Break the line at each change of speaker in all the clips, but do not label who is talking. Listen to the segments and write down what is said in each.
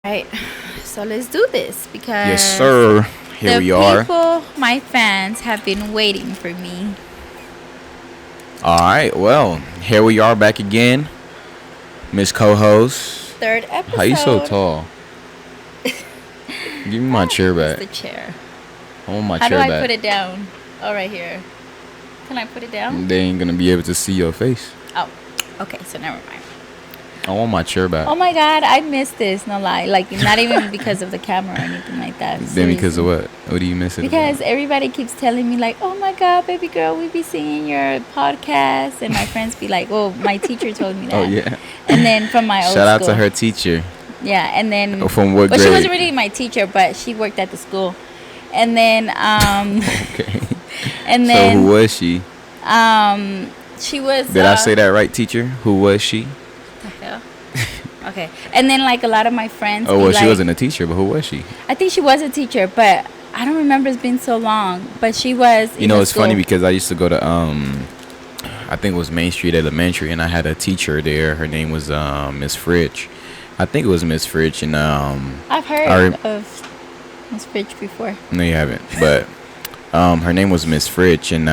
Right, so let's do this
Yes,
because
sir. Here
the
we are.
people, my fans, have been waiting for me.
All right. Well, here we are back again, Miss Co-host.
Third
How you so
episode.
tall? Give me my chair
It's
back.
the chair.
I want my
How do
chair
I
back.
put it down? Oh, right here. Can I put it down?
They ain't gonna be able to see your face.
Oh, okay, so never mind.
I want my chair back.
Oh my god, I missed this, no lie. Like, not even because of the camera or anything like that.
Then because of what? What do you miss it
Because
about?
everybody keeps telling me, like, oh my god, baby girl, we be seeing your podcast. And my friends be like, oh, my teacher told me that.
Oh yeah.
And then from my old
Shout out
school.
to her teacher.
Yeah, and then
Oh, from what
well,
grade?
she wasn't really my teacher, but she worked at the school. And then
Okay.
and
So
then
who was she?
she was
Did I say that right, teacher? Who was she?
the hell? Okay. And then like a lot of my friends
Oh
be
well, she
like,
wasn't a teacher, but who was she?
I think she was a teacher, but I don't remember, it's been so long. But she was
You know, it's funny because I used to go to I think it was Main Street Elementary, and I had a teacher there. Her name was Miss Fritch. I think it was Miss Fritch, and
I've heard of Miss Fridge before.
no, you haven't, but her name was Miss Fritch, and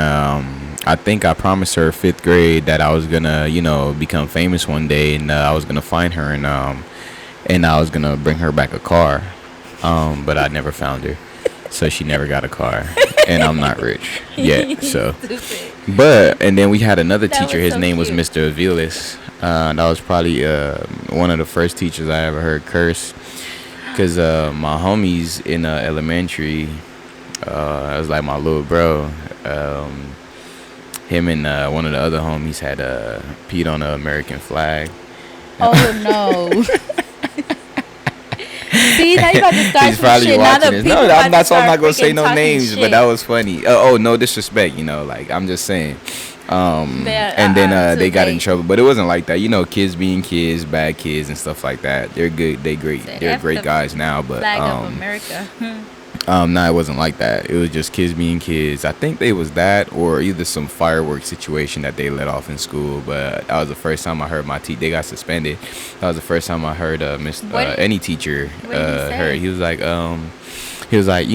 I think I promised her 5th grade that I was gonna, become famous one day, and I was gonna find her, and I was gonna bring her back a car, but I never found her, so she never got a car, and I'm not rich yet, so. And then we had another
That
teacher.
was
His
so
name was
cute.
Mr. Aviles. That was probably one of the first teachers I ever heard curse. Because my homies in elementary, it was like my little bro. Him and one of the other homies had peed on the American flag.
Oh no. See, now you about to start
He's
some
probably
shit. Now the
watching this.
people
No,
about
I'm
to
not. So I'm
start
not gonna say
freaking
no
talking
names,
shit.
but that was funny. Oh, no disrespect. Like I'm just saying. And then they got in trouble, but it wasn't like that. Kids being kids, bad kids, and stuff like that. They're good. They great.
Said
They're
F
great
the
guys now. But
Flag of America.
no, it wasn't like that. It was just kids being kids. I think they was that, or either some fireworks situation that they let off in school. But that was the first time I heard they got suspended. That was the first time I heard any teacher
what did he say?
heard. He was like,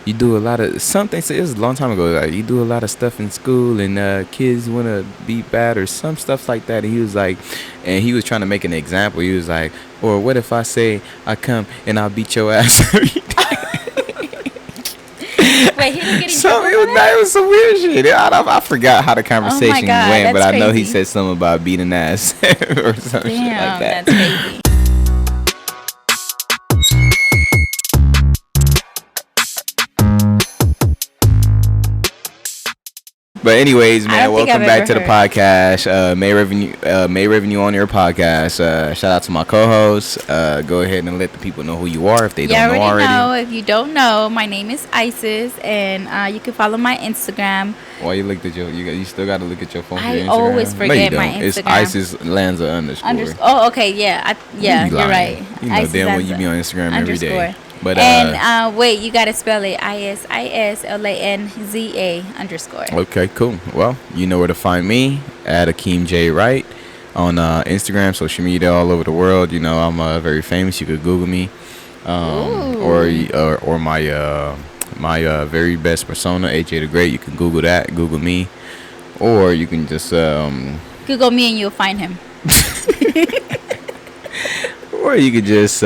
you do a lot of something. So it was a long time ago. Like, you do a lot of stuff in school, and kids want to be bad or some stuff like that. And he was like, and he was trying to make an example. He was like, or what if I say I come and I'll beat your ass every day?
Wait, he didn't get in
So
trouble
it
for
was,
that?
it was some weird shit. I forgot how the conversation
God,
went, but
that's
I know he
crazy.
said something about beating ass or some shit
Damn,
like that.
that's crazy.
But anyways,
I
man,
don't think
welcome
I've
back
ever
to the podcast. May revenue on your podcast. Shout out to my co-host. Go ahead and let the people know who you are if they
You
don't know
already
already.
know. If you don't know, my name is Isis, and you can follow my Instagram.
Why you looked at you still got to look at your phone. For
I
your Instagram?
always
No,
forget
you
my
don't. It's
Instagram.
Isis Lanza underscore.
Oh, okay, yeah,
You be
you're
lying.
right.
You know
Isis
damn well
Lanza
you be on Instagram every day.
underscore.
But
And wait, you gotta spell it ISISLANZA_.
okay, cool. Well, you know where to find me at Akeem J Wright on Instagram, social media all over the world. I'm very famous. You could Google me, or my very best persona, AJ the Great. You can Google that. Google me, or you can just
Google me and you'll find him.
or you could just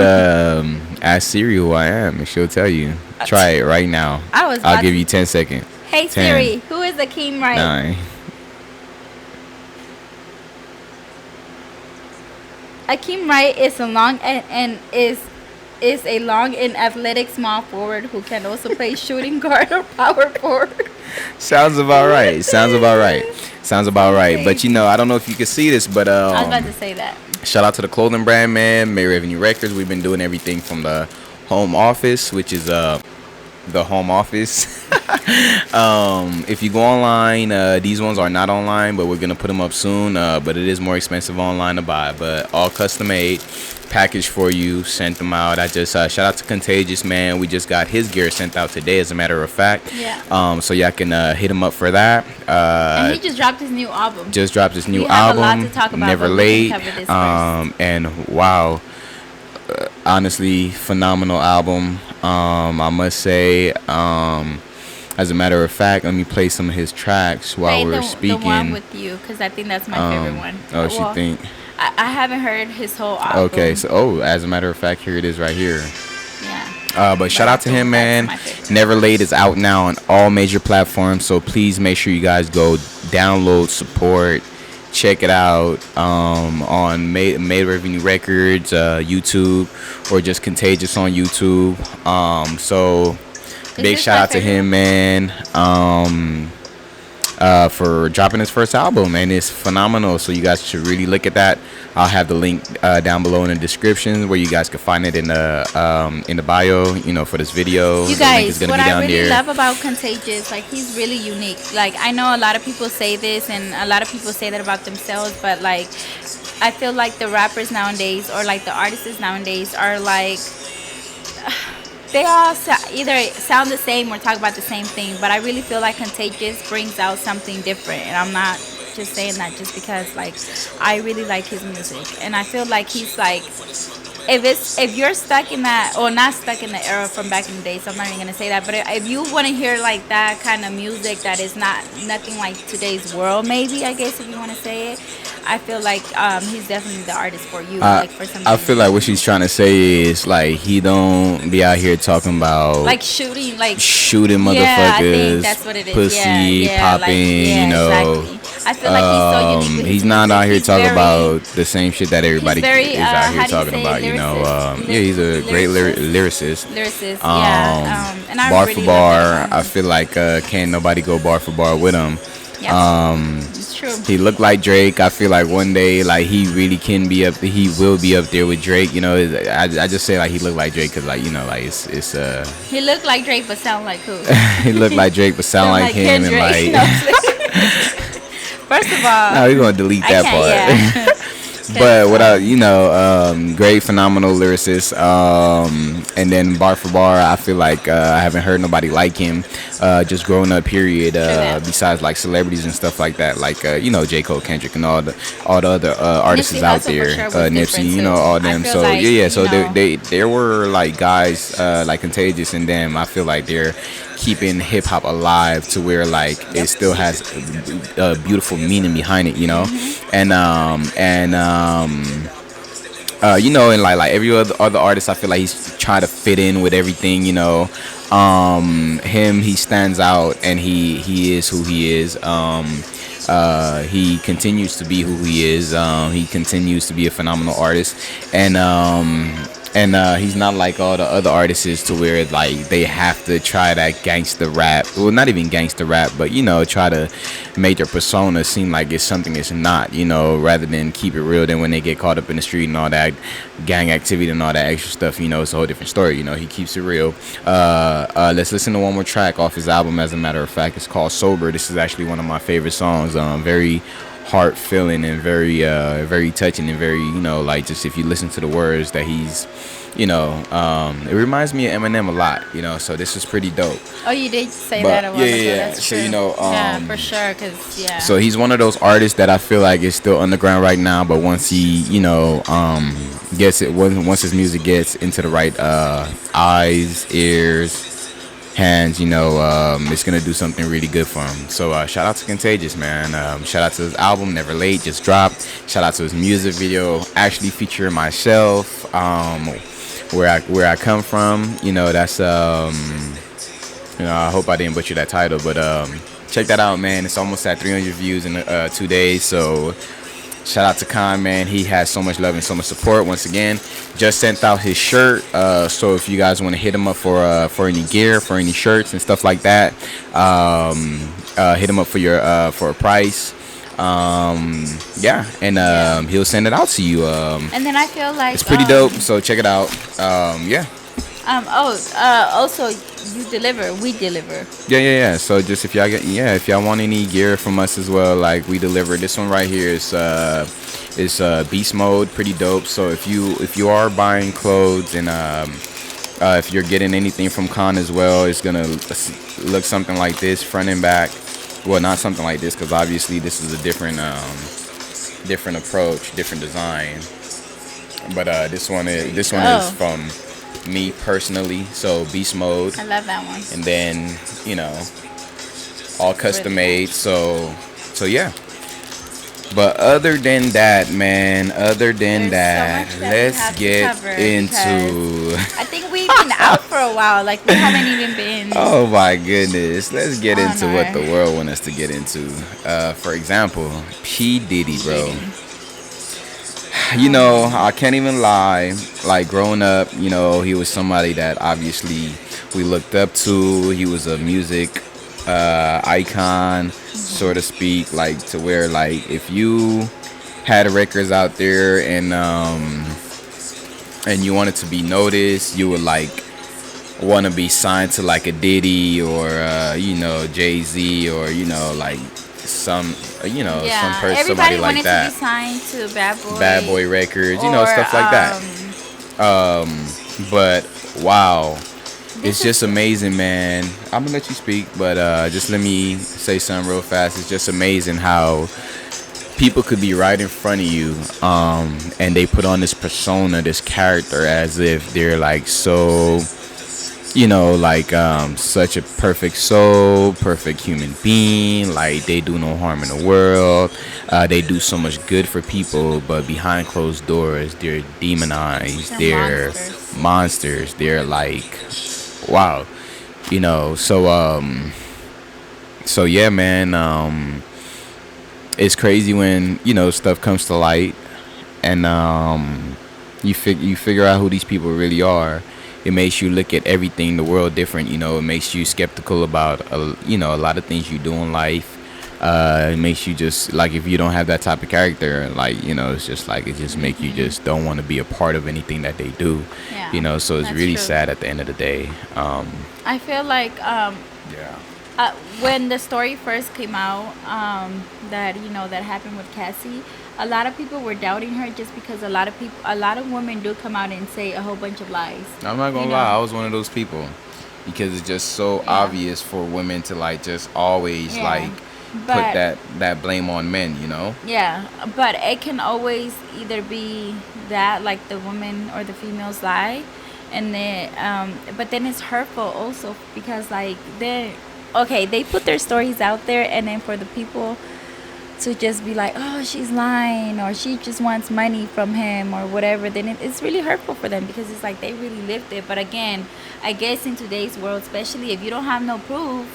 ask Siri who I am, and she'll tell you. Try it right now. I'll give you 10 seconds.
Hey
10,
Siri, who is Akeem Wright?
9.
Akeem Wright is a long and is a long and athletic small forward who can also play shooting guard or power forward.
Sounds about right. Sounds about right. But I don't know if you can see this, but
I was about to say that.
shout out to the clothing brand, man. May Revenue Records. We've been doing everything from the home office, which is the home office. If you go online, these ones are not online, but we're gonna put them up soon. But it is more expensive online to buy, but all custom made, packaged for you, sent them out. I just shout out to Contagious, man. We just got his gear sent out today, as a matter of fact.
Yeah.
So y'all can hit him up for that.
And he just dropped his new album.
Just dropped his new
We have a
album.
lot to talk about,
Never
but we
Late.
can cover this first.
And wow. honestly, phenomenal album. I must say. As a matter of fact, let me play some of his tracks while
Play
we're
the one
speaking.
with you, because I think that's my favorite one.
Oh, she
Well,
think.
I haven't heard his whole
Okay,
album.
so as a matter of fact, here it is right here.
Yeah.
But
But
shout
I
out to
feel
him,
that's
man.
my favorite.
Never Late is out now on all major platforms, so please make sure you guys go download, support, check it out on Made Revenue Records, YouTube, or just Contagious on YouTube. So
Is
big
this
shout
my
out to
favorite
him,
one?
man. For dropping his first album, and it's phenomenal. So you guys should really look at that. I'll have the link down below in the description where you guys can find it in the bio. For this video,
You
the link is
guys,
gonna
what
be
I
down
really
there.
love about Contagious, like he's really unique. Like I know a lot of people say this, and a lot of people say that about themselves, but like I feel like the rappers nowadays, or like the artists nowadays, are like they all either sound the same or talk about the same thing. But I really feel like Contagious brings out something different, and I'm not just saying that just because like I really like his music, and I feel like he's like if you're stuck in that, or not stuck in the era from back in the day, so I'm not even gonna say that, but if you want to hear like that kind of music that is not nothing like today's world, maybe, I guess, if you want to say it, I feel like he's definitely the artist for you,
I
like for
I
something
feel like what
new,
she's trying to say is like he don't be out here talking about
like shooting, like
shooting
yeah, I think
motherfuckers,
that's what it is. Yeah,
pussy
yeah, like
popping.
yeah, exactly. I feel like he's so unique with
He's
his
not
music.
out here
He's
talking
very
about the same shit that
he's
everybody
very
is out here
how do you
talking
say
about.
lyricist,
Yeah, he's a great lyricist.
lyricist,
Um,
yeah, and I
bar for
really love that
bar,
about
I
him.
feel like can't nobody go bar for bar with him.
Yep, it's true.
He looked like Drake. I feel like one day, like he really can be up. He will be up there with Drake. I just say like he looked like Drake because like like it's
He looked like Drake, but sound like who?
he looked like Drake but sound
Sound
like
like
him and
Kendrick. No,
like.
I'm playing. First of all,
No, we're gonna delete
I
that
can't.
part.
Yeah,
But
because
what I, great, phenomenal lyricist. And then bar for bar, I feel like I haven't heard nobody like him. Just growing up, period.
true that.
Besides like celebrities and stuff like that, like J. Cole, Kendrick, and all the other artists
Nipsey
out
Hussle for
there.
sure was
Nipsey,
different too.
all
I
them.
feel
So
like
yeah, yeah. So there were like guys like Contagious and them. I feel like they're keeping hip hop alive to where like it
yep.
still has a beautiful meaning behind it. And like every other artist, I feel like he's trying to fit in with everything. He stands out, and he is who he is. He continues to be who he is. He continues to be a phenomenal artist, and he's not like all the other artists to where like they have to try that gangster rap. Well, not even gangster rap, but try to make their persona seem like it's something it's not. Rather than keep it real. Then when they get caught up in the street and all that gang activity and all that extra stuff, it's a whole different story. He keeps it real. Let's listen to one more track off his album. As a matter of fact, it's called Sober. This is actually one of my favorite songs. Very heart filling and very touching and very like just if you listen to the words that he's it reminds me of Eminem a lot. So this is pretty dope.
Oh, you did say
But
that a while ago.
yeah.
That's
So
true. Yeah, for
um
sure. Cause yeah.
so he's one of those artists that I feel like is still underground right now, but once he gets it, once his music gets into the right eyes, ears, hands, it's gonna do something really good for him. So shout out to Contagious, man. Shout out to his album Never Late, just dropped. Shout out to his music video, actually featuring myself. Where I come from, that's I hope I didn't butcher that title, but check that out, man. It's almost at 300 views in 2 days. So shout out to Khan, man. He has so much love and so much support. Once again, just sent out his shirt. So if you guys want to hit him up for any gear, for any shirts and stuff like that, hit him up for a price. Yeah, and he'll send it out to you.
And then I feel like
It's pretty dope. So check it out. Yeah.
Also you deliver, we deliver.
Yeah. So just if y'all want any gear from us as well, like we deliver. This one right here is beast mode, pretty dope. So if you are buying clothes and if you're getting anything from Con as well, it's gonna look something like this, front and back. Well, not something like this, because obviously this is a different approach, different design. But
There you
this one is
go.
from me personally. So beast mode,
I love that one.
and then you know all
It's
custom
really
made.
nice.
So yeah. But other than that, man, other than
There's so
that,
much that we
let's
have to
get
cover because
into.
I think we've been out for a while. Like we haven't even been
Oh my goodness, let's get
on
into what
our
the world want us to get into. For example, P Diddy, bro.
Diddy.
You
Oh
know,
man.
I can't even lie. Like growing up, you know, he was somebody that obviously we looked up to. He was a music icon, so to speak. Like to where, like, if you had records out there and you wanted to be noticed, you would like want to be signed to like a Diddy or you know Jay Z or you know like some
Yeah,
somebody
everybody
like
wanted to be
that.
signed to Bad
Bad
Boy
Boy Records, you know,
or
stuff like that. But wow, it's
this
just
is
amazing, man. I'm gonna let you speak, but just let me say something real fast. It's just amazing how people could be right in front of you, and they put on this persona, this character, as if they're like so, you know, like such a perfect soul, perfect human being. Like they do no harm in the world. They do so much good for people, but behind closed doors, they're demonized.
they're
They're
monsters.
monsters. They're like, wow, you know. So yeah, man. It's crazy when you know stuff comes to light, and you figure out who these people really are. It makes you look at everything, the world different. You know, it makes you skeptical about you know a lot of things you do in life. It makes you just like if you don't have that type of character, like you know, it's just like it just make you just don't want to be a part of anything that they do. You
Yeah,
know, so it's
that's
really
true.
sad at the end of the day.
I feel like
Yeah.
when the story first came out, that that happened with Cassie, a lot of people were doubting her just because a lot of women do come out and say a whole bunch of lies.
I'm not
You
gonna
know,
lie, I was one of those people because it's just so
yeah,
obvious for women to like just always
yeah,
like put
but
that blame on men, you know?
yeah, but it can always either be that like the woman or the female's lie, and then but then it's hurtful also because like they put their stories out there, and then for the people to just be like, oh, she's lying or she just wants money from him or whatever, then it's really hurtful for them because it's like they really lived it. But again, I guess in today's world, especially if you don't have no proof,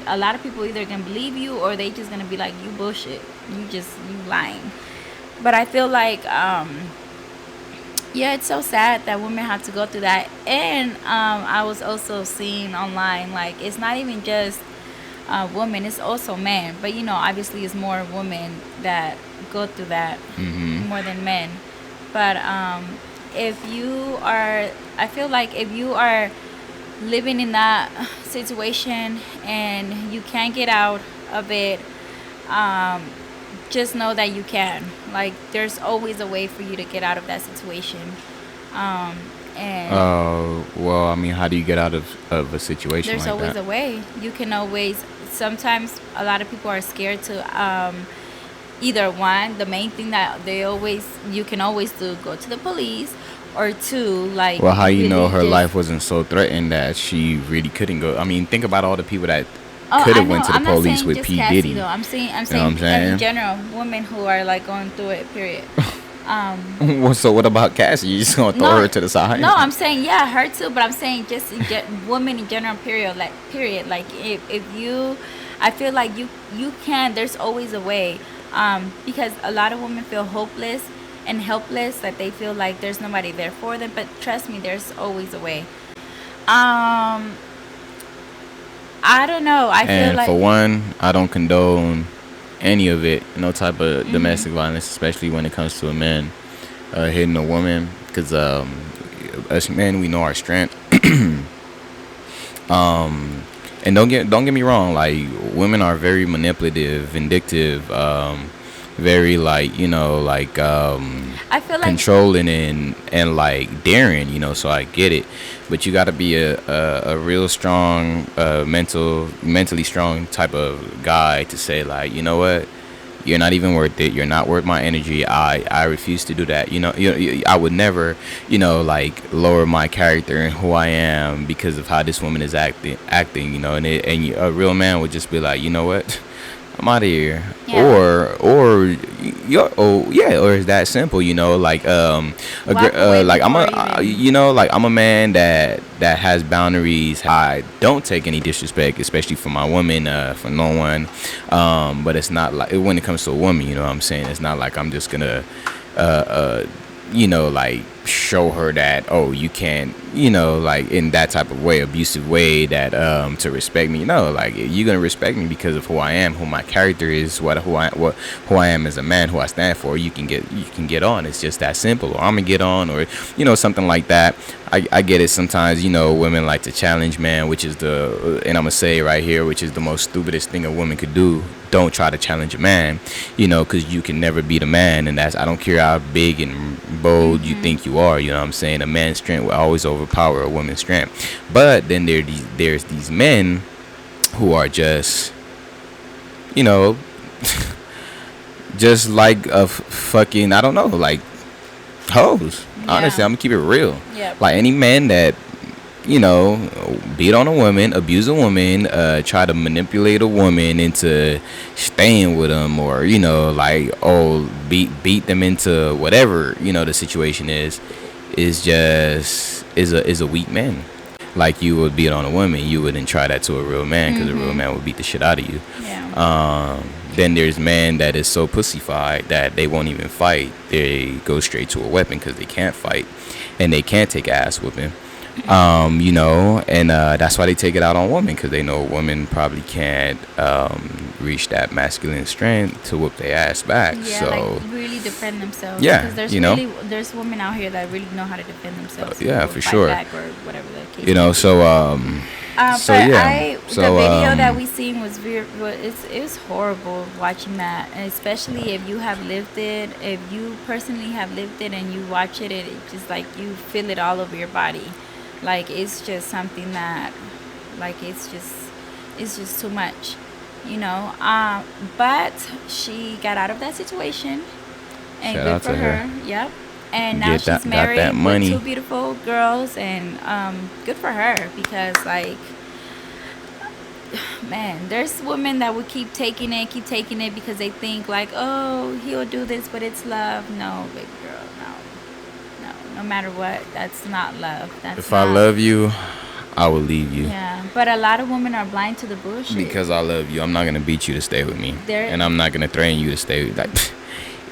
a lot of people either gonna believe you or they just gonna be like, you bullshit, you lying. But I feel like yeah, it's so sad that women have to go through that. And I was also seeing online like it's not even just women, it's also men. But obviously it's more women that go through that more than men. But if you are, I feel like if you are living in that situation and you can't get out of it, um, just know that you can. Like, there's always a way for you to get out of that situation. Um, and
Well, I mean, how do you get out of a situation
there's
like
always
that?
a way. You can always, sometimes a lot of people are scared to either one, the main thing that you can always do, go to the police, or two, like
Well, how you know
really
her
just.
life wasn't so threatened that she really couldn't go? I mean, think about all the people that
Oh,
could
I
have
know.
went to the
I'm not
police
saying
with
just
P
Cassie
Diddy.
though. I'm
You know what
saying
I'm
in
saying?
general, women who are like going through it. Period.
Well, so what about Cassie? You just gonna throw
No,
her to the side?
no. I'm saying yeah, her too. But I'm saying just women in general. Period. Like period. Like if you, I feel like you can. There's always a way. Because a lot of women feel hopeless and helpless. That they feel like there's nobody there for them. But trust me, there's always a way. Um, I don't know. I feel
And
like.
for one, I don't condone any of it. No type of
Mhm.
domestic violence, especially when it comes to a man hitting a woman, because us men, we know our strength. And don't get me wrong, like women are very manipulative, vindictive, very like like
I feel like.
controlling and like daring, so I get it, but you got to be a real strong mentally strong type of guy to say like, you know what, You're not even worth it. You're not worth my energy. I refuse to do that. I would never, like lower my character and who I am because of how this woman is acting. A real man would just be like, you know what? I'm out of here.
Yeah.
Or it's that simple, like
Walk away
like
before even.
like I'm a man that has boundaries. I don't take any disrespect, especially for my woman, for no one. But it's not like when it comes to a woman, you know what I'm saying? It's not like I'm just gonna uh, uh like show her that, oh, you can't, like in that type of way, abusive way, that to respect me. No, like you're gonna respect me because of who I am, who my character is, who I am as a man, who I stand for. You can get on. It's just that simple. Or I'm gonna get on, or something like that. I get it sometimes. Women like to challenge man, which is and I'm gonna say it right here, which is the most stupidest thing a woman could do. Don't try to challenge a man, because you can never beat a man, and I don't care how big and bold you think you are. You know what I'm saying? A man's strength will always overpower a woman's strength. But then there's these men who are just, just like a fucking, I don't know, like hoes. Honestly,
Yeah.
I'm gonna keep it real.
Yep.
Like any man that beat on a woman, abuse a woman, try to manipulate a woman into staying with them, or like, oh, beat them into whatever the situation is a weak man. Like you would beat on a woman, you wouldn't try that to a real man, because a real man would beat the shit out of you.
Yeah.
Then there's men that is so pussified that they won't even fight. They go straight to a weapon because they can't fight, and they can't take ass whooping. And that's why they take it out on women, because they know women probably can't reach that masculine strength to whoop their ass back.
Yeah,
So
like really defend themselves.
Yeah,
Because there's women out here that really know how to defend themselves.
yeah,
or
for
fight
sure.
Back or whatever the case.
you know,
may be.
so so
But
yeah,
the
so
video that we seen was it was horrible watching that, and especially if you have lived it, if you personally have lived it and you watch it, it just like you feel it all over your body. Like it's just something that, like it's just too much, But she got out of that situation, and
Shout
good
out
for
to her.
her. Yep. And now
Get that-
she's
got
married
that money.
with two beautiful girls, and good for her, because like, man, there's women that will keep taking it because they think like, oh, he'll do this, but it's love. No, baby girl, no matter what, that's not love. That's
if
not,
I love you, I will leave you.
yeah, but a lot of women are blind to the bullshit.
Because I love you, I'm not gonna beat you to stay with me,
There-
and I'm not gonna threaten you to stay with. Like,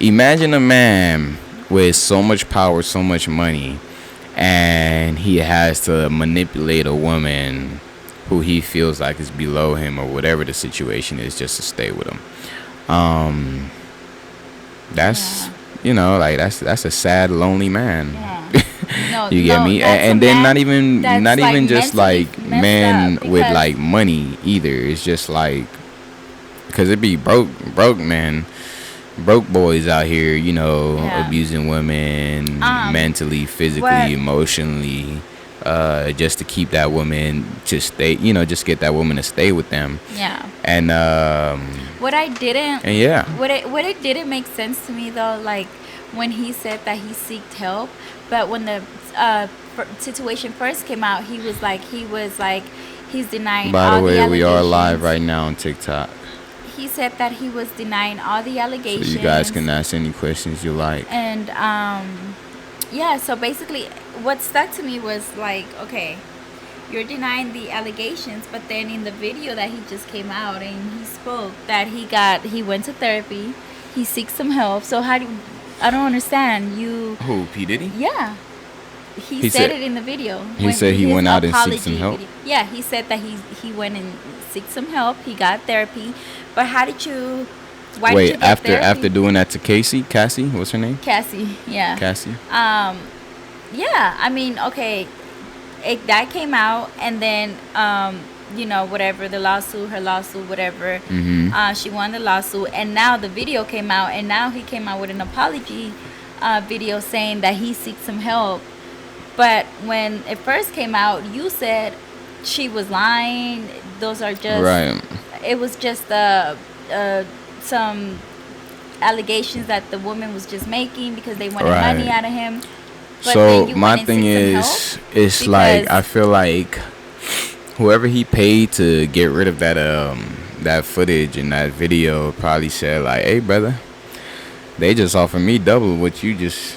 imagine a man with so much power, so much money, and he has to manipulate a woman who he feels like is below him, or whatever the situation is, just to stay with him. That's like that's a sad, lonely man.
Yeah. No,
You get
no,
me?
that's a
And then
man
not
that's,
even
like,
just
mentally
like
messed
men
up,
with
because-
like money either. It's just like, because it be broke men, broke boys out here,
Yeah.
abusing women mentally, physically,
what-
emotionally, just to keep that woman to stay, just get that woman to stay with them.
Yeah.
And
What I didn't
and yeah,
what it didn't make sense to me though, like when he said that he seeked help, but when the situation first came out, he was like he's denying
by
all
the way, we are
allegations.
live right now on TikTok,
He said that he was denying all the
so
allegations.
you guys can ask any questions you like.
And yeah, so basically what stuck to me was like, okay, you're denying the allegations, but then in the video that he just came out and he spoke that he went to therapy, he seeks some help. So I don't understand.
Who, P.Diddy?
Yeah. He
He
said
said-
it in the video.
he
When
said he
his
went out and seeked
apology
some help?
video. Yeah, he said that he went and seeked some help. He got therapy. But why did you
Wait,
get
after
therapy?
doing that to Cassie, what's her name?
Cassie, yeah.
Cassie.
Yeah, I mean, okay, that came out, and then whatever, her lawsuit, whatever. She won the lawsuit, and now the video came out, and now he came out with an apology video saying that he seeks some help. But when it first came out, you said she was lying. Those are just
Right.
It was just some allegations that the woman was just making because they wanted money
Right.
out of him. But
So
then you
my
went and
thing
seek some help
is, it's like I
because
feel like whoever he paid to get rid of that footage and that video probably said like, "Hey, brother, they just offered me double what you just."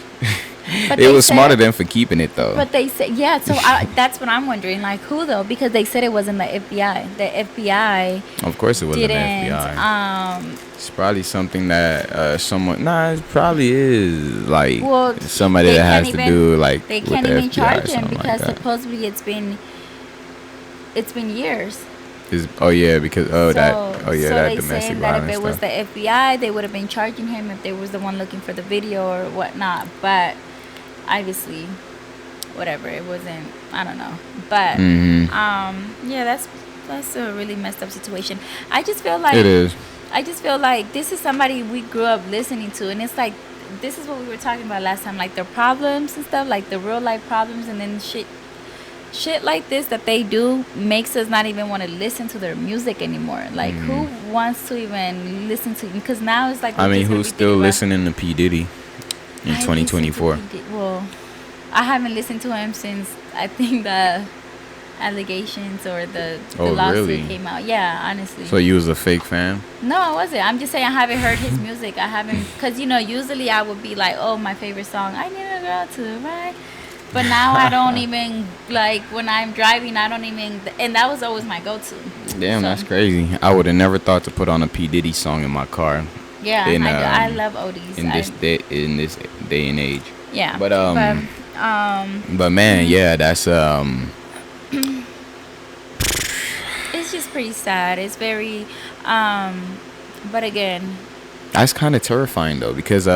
but
It
they
was smarter
said
than for keeping it though.
but they said yeah, so that's what I'm wondering, like who though, because they said it wasn't the FBI. The FBI
Of course, it wasn't the
didn't
FBI. It's probably something that someone. Nah, it probably is like
well
somebody
they
that
can't
has to
even
do like
they
with
can't
the
even
FBI or
charge him
something like
because
that.
supposedly it's been years.
Oh yeah, because
So
that
they
domestic
saying that if
violence
it was
stuff.
the FBI, they would have been charging him if they was the one looking for the video or whatnot. But obviously, whatever, it wasn't. I don't know. But yeah, that's a really messed up situation. I just feel
It
like
is.
this is somebody we grew up listening to, and it's like this is what we were talking about last time, like their problems and stuff, like the real life problems, and then shit like this that they do makes us not even want to listen to their music anymore. Like who wants to even listen to, because now it's like
I
we're
mean,
just gonna
who's
be
still
thinking about
listening to P Diddy in
I listen to
2024?
well, I haven't listened to him since I think the allegations or the
Oh,
lawsuit
really?
came out. Yeah, honestly.
So you was a fake fan?
No, I wasn't. I'm just saying I haven't heard his music. I haven't, because usually I would be like, oh, my favorite song, I need a girl to ride. But now I don't even, like, when I'm driving, I don't even, and that was always my go-to.
Damn,
So
that's crazy. I would have never thought to put on a P Diddy song in my car
yeah,
in
I do. I love oldies.
in this day and age.
Yeah,
But
but
man, yeah, that's
it's just pretty sad. It's very, but again,
that's kind of terrifying though, because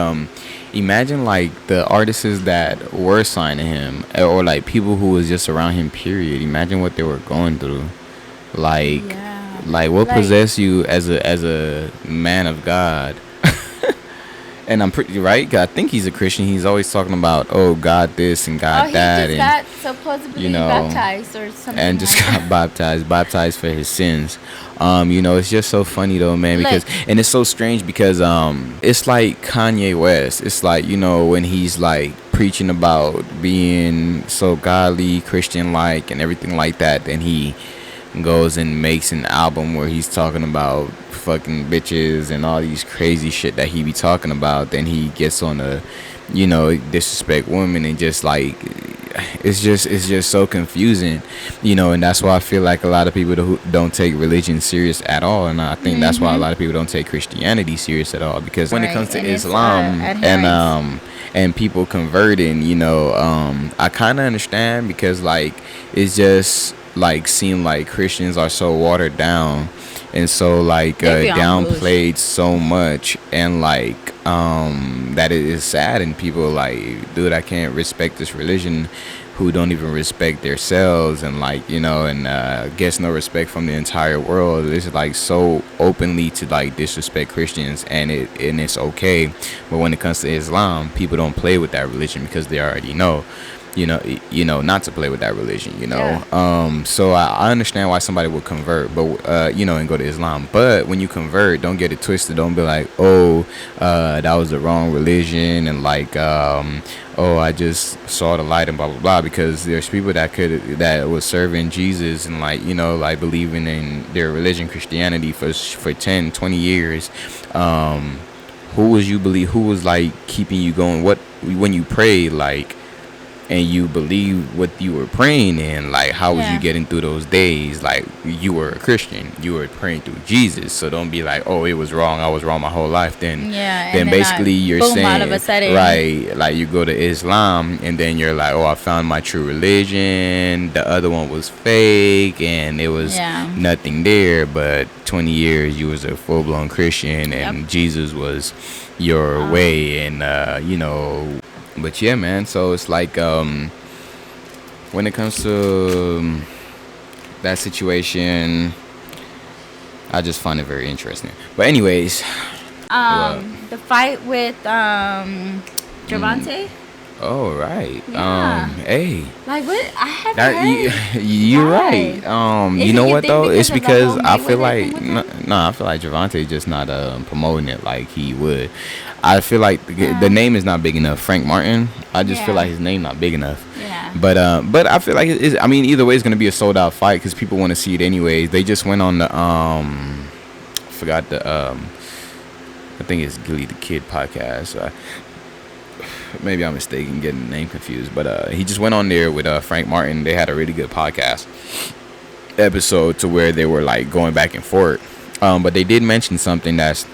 imagine like the artists that were signed to him, or like people who was just around him, period. Imagine what they were going through. Like
yeah,
like what
like
possessed you as a man of God? And I'm pretty right. 'Cause I think he's a Christian. He's always talking about, oh, God this and
oh,
God
he
that,
just
and
got supposedly baptized or something
and just
like
got
that.
baptized for his sins. It's just so funny though, man,
Like,
because and it's so strange because it's like Kanye West. It's like, when he's like preaching about being so godly, Christian like, and everything like that, then he goes and makes an album where he's talking about fucking bitches and all these crazy shit that he be talking about. Then he gets on a, disrespect women, and just like it's just so confusing, and that's why I feel like a lot of people who don't take religion serious at all, and I think that's why a lot of people don't take Christianity serious at all, because when it
right,
comes to
and it's
Islam
adherence.
and people converting, I kind of understand, because like it's just like seem like Christians are so watered down and so like
They be on bullshit.
downplayed so much, and like that it is sad, and people like, dude, I can't respect this religion who don't even respect themselves, and like, and gets no respect from the entire world. It's like so openly to like disrespect Christians, and it's okay. But when it comes to Islam, people don't play with that religion because they already know, not to play with that religion,
Yeah.
So I understand why somebody would convert, but and go to Islam. But when you convert, don't get it twisted. Don't be like, oh, that was the wrong religion, and like, oh, I just saw the light and blah blah blah. Because there's people that was serving Jesus, and like, like believing in their religion, Christianity, for 10, 20 years. Who was like keeping you going? What, when you pray, like, and you believe what you were praying in, like, how was you
Yeah.
getting through those days? Like, you were a Christian, you were praying through Jesus. So don't be like, oh, it was wrong, I was wrong my whole life. Then
Yeah,
then
and then
basically you're
boom,
saying,
all of a sudden,
right, like you go to Islam, and then you're like, oh, I found my true religion, the other one was fake, and it was
yeah,
nothing there. But 20 years you was a full-blown Christian,
yep.
and Jesus was your way, and but yeah, man. So it's like, when it comes to that situation, I just find it very interesting. But anyways, what?
The fight with Javante.
Oh right.
Yeah.
Hey,
Like what? I haven't
that
heard.
you're
Why?
right.
Is
You
it
know
you
what
think
though? It's
because of the
because
whole
I feel
Mayweather thing
like
with
no,
him?
I feel like Javante just not promoting it like he would. I feel like the
Uh,
name is not big enough. Frank Martin. I just feel
yeah.
like his name not big enough.
Yeah.
But I feel like I mean, either way, it's gonna be a sold out fight because people want to see it anyways. They just went on the forgot the I think it's Gilly the Kid podcast. Maybe I'm mistaken, getting the name confused. But he just went on there with Frank Martin. They had a really good podcast episode to where they were like going back and forth. But they did mention something that's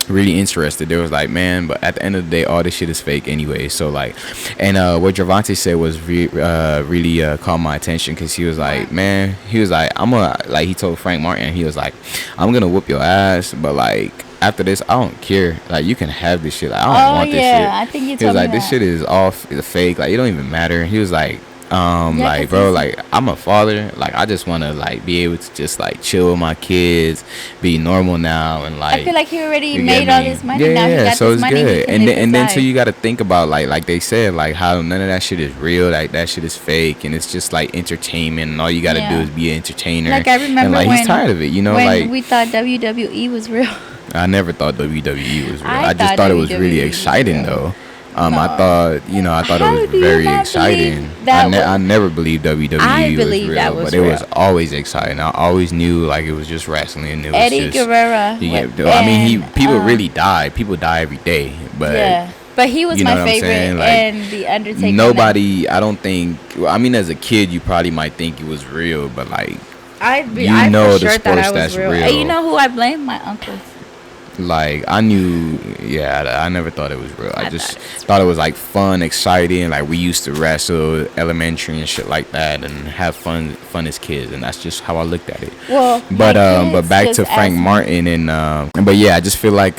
really interested. They was like, man, but at the end of the day, all this shit is fake anyway. So like, and what Javante said was really caught my attention because he was like, man, he was like, I'm gonna like he told Frank Martin, he was like, I'm gonna whoop your ass, but like after this, I don't care. Like you can have this shit. Like, I don't
Oh
want this
yeah,
shit.
I think you
He was
told me
like, this
that.
shit is off, it's fake. Like it don't even matter. He was like,
Yeah,
like
'cause
bro,
he's
like I'm a father. Like I just want to like be able to just like chill with my kids, be normal now, and
I
like
feel like he already
you get
made all
me?
this money.
Yeah,
Now he
yeah.
got
So
this
it's
money. He
good.
can
And
live
then
his
so
life.
you got to think about like they said like how none of that shit is real. Like that shit is fake, and it's just like entertainment. And all you got to do
Yeah.
is be an entertainer.
Like I
And
remember
like he's
when
tired of it. You know,
when
like
we thought WWE was real.
I never thought WWE was real.
I
I just
thought
thought it was really
WWE was
exciting
real.
though. I
No.
thought I thought it
How
was
do you
very
not
exciting.
believe that
I
was?
never believed WWE
I
was
believe
real,
that was
but it was
real.
always exciting. I always knew like it was just wrestling. And it was
Eddie
just
Guerrero
I mean,
and
people really die. People die every day, but
yeah, but he was
you know
my
what I'm
favorite,
saying? Like,
and the Undertaker.
nobody. I don't think. Well, I mean, as a kid, you probably might think it was real, but like
I
know
for
the
sure thought I
sports
was
that's
real.
real.
And you know who I blame? My uncles.
Like I knew, yeah, I never thought it was real. I
I
just
thought it was
thought it was like fun, exciting. Like we used to wrestle elementary and shit like that, and have fun as kids, and that's just how I looked at it.
Well,
But
my
but
kids
back
just
to Frank
asked me-
Martin and but yeah, I just feel like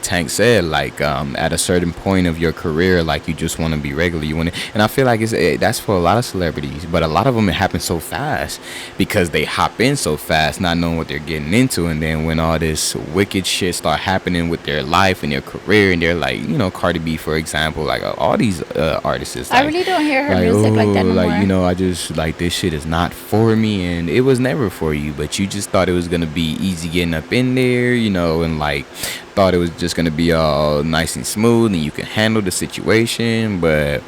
Tank said, like at a certain point of your career, like you just want to be regular. You want to, and I feel like that's for a lot of celebrities, but a lot of them it happens so fast because they hop in so fast, not knowing what they're getting into, and then when all this wicked shit start happening with their life and their career, and they're like, Cardi B, for example, like all these artists.
I
Like,
really don't hear her
like,
music like that no
like,
more.
I just like this shit is not for me, and it was never for you, but you just thought it was gonna be easy getting up in there, and like thought it was just gonna be all nice and smooth and you can handle the situation, but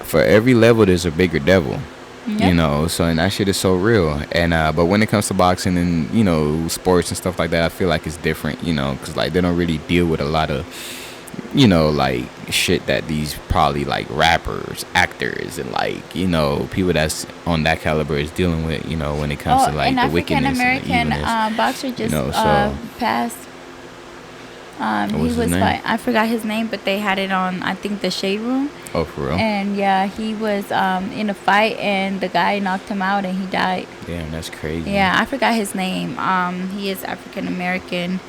for every level there's a bigger devil.
Yep.
So and that shit is so real. And but when it comes to boxing and sports and stuff like that, I feel like it's different, because like they don't really deal with a lot of like shit that these probably like rappers, actors, and like people that's on that caliber is dealing with, when it comes to like
an
the
African
wickedness and the
American
evilness.
boxer just
So
passed.
what
He
was his
was
name?
I forgot his name, but they had it on I think the Shade Room,
Oh, for real?
and yeah, he was in a fight, and the guy knocked him out, and he died.
Damn, that's crazy.
Yeah, I forgot his name. He is African American,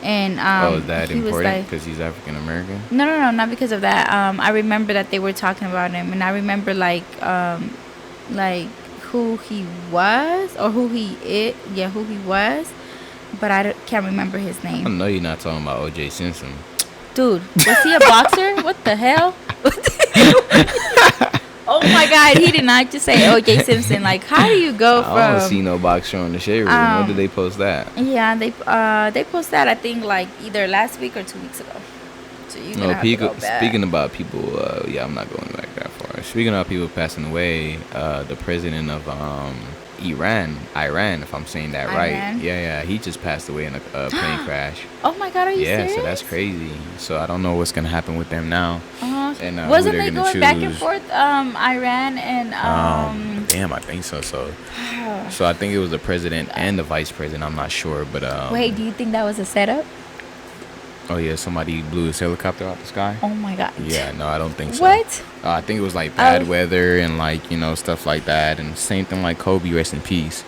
and
Oh, is that
he was
important
like,
because he's African American?
no, not because of that. I remember that they were talking about him, and I remember like who he was or who he is. Yeah, who he was, but can't remember his
I
name.
know you're not talking about O.J. Simpson.
Dude, was he a boxer? What the hell? Oh my God, he did not just say O.J. Simpson. Like, how do you go from?
I don't see no boxer on the Shade Room. When did they post that?
Yeah, they posted that I think like either last week or 2 weeks ago. So you
No,
have to go back.
speaking about people, yeah, I'm not going back that far. Speaking about people passing away, the president of Iran, if I'm saying that right.
Iran?
Yeah, he just passed away in a plane crash.
Oh my God, are you
Yeah,
serious?
so that's crazy. So I don't know what's gonna happen with them now. And who
Wasn't
they're
they
gonna
going back and
choose.
forth? Iran and
Damn, I think so. So I think it was the president and the vice president. I'm not sure, but
Wait, do you think that was a setup?
oh yeah, somebody blew his helicopter out the sky.
Oh my God.
Yeah, no, I don't think so.
What?
I think it was like bad
Oh.
weather and like stuff like that, and same thing like Kobe, rest in peace.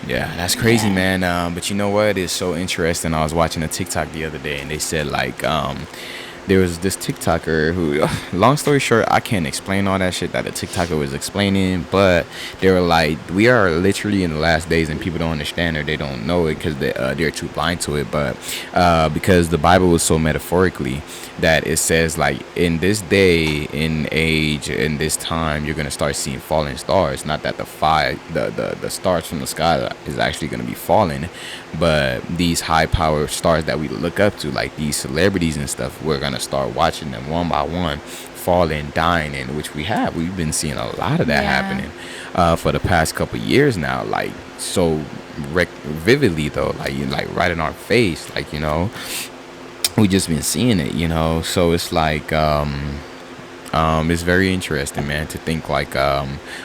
Yeah, that's crazy, man. But you know what? It's so interesting. I was watching a TikTok the other day, and they said like there was this TikToker who, long story short, I can't explain all that shit that the TikToker was explaining, but they were like, we are literally in the last days, and people don't understand or they don't know it because they're too blind to it. But because the Bible was so metaphorically that it says like in this day, in age, in this time, you're gonna start seeing falling stars. Not that the stars from the sky is actually gonna be falling, but these high power stars that we look up to, like these celebrities and stuff, we're gonna start watching them one by one falling, dying, and which we've been seeing a lot of that happening for the past couple years now, like so vividly though, like right in our face, like, you know, we just been seeing it, you know. So it's like it's very interesting, man, to think like